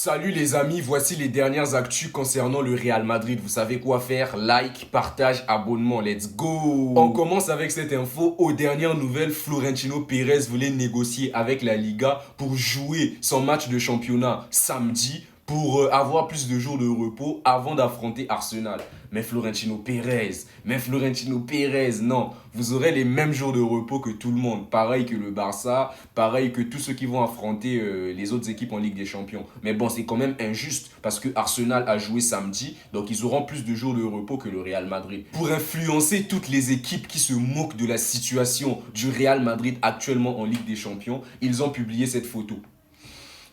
Salut les amis, voici les dernières actus concernant le Real Madrid. Vous savez quoi faire? Like, partage, abonnement, let's go! On commence avec cette info. Aux dernières nouvelles, Florentino Pérez voulait négocier avec la Liga pour jouer son match de championnat samedi pour avoir plus de jours de repos avant d'affronter Arsenal. Mais Florentino Pérez, non. Vous aurez les mêmes jours de repos que tout le monde. Pareil que le Barça, pareil que tous ceux qui vont affronter les autres équipes en Ligue des Champions. Mais bon, c'est quand même injuste parce que Arsenal a joué samedi, donc ils auront plus de jours de repos que le Real Madrid. Pour influencer toutes les équipes qui se moquent de la situation du Real Madrid actuellement en Ligue des Champions, ils ont publié cette photo.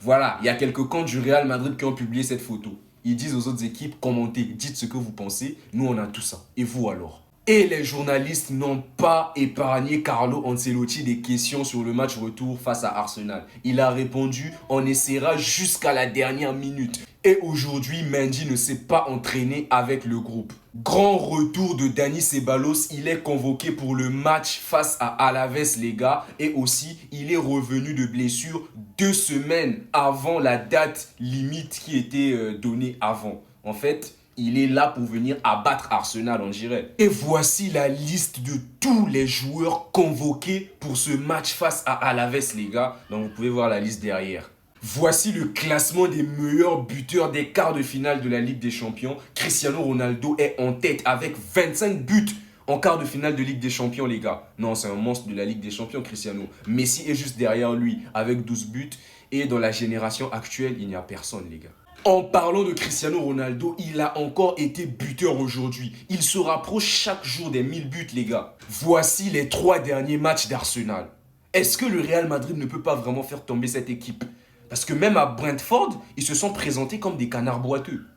Voilà, il y a quelques comptes du Real Madrid qui ont publié cette photo. Ils disent aux autres équipes, commentez, dites ce que vous pensez, nous on a tout ça. Et vous alors? Et les journalistes n'ont pas épargné Carlo Ancelotti des questions sur le match retour face à Arsenal. Il a répondu, on essaiera jusqu'à la dernière minute. Et aujourd'hui, Mendy ne s'est pas entraîné avec le groupe. Grand retour de Dani Ceballos, il est convoqué pour le match face à Alaves les gars. Et aussi, il est revenu de blessure 2 semaines avant la date limite qui était donnée avant. En fait, il est là pour venir abattre Arsenal, on dirait. Et voici la liste de tous les joueurs convoqués pour ce match face à Alaves les gars. Donc vous pouvez voir la liste derrière. Voici le classement des meilleurs buteurs des quarts de finale de la Ligue des Champions. Cristiano Ronaldo est en tête avec 25 buts en quart de finale de Ligue des Champions, les gars. Non, c'est un monstre de la Ligue des Champions, Cristiano. Messi est juste derrière lui avec 12 buts. Et dans la génération actuelle, il n'y a personne, les gars. En parlant de Cristiano Ronaldo, il a encore été buteur aujourd'hui. Il se rapproche chaque jour des 1000 buts, les gars. Voici les 3 derniers matchs d'Arsenal. Est-ce que le Real Madrid ne peut pas vraiment faire tomber cette équipe? Parce que même à Brentford, ils se sont présentés comme des canards boiteux.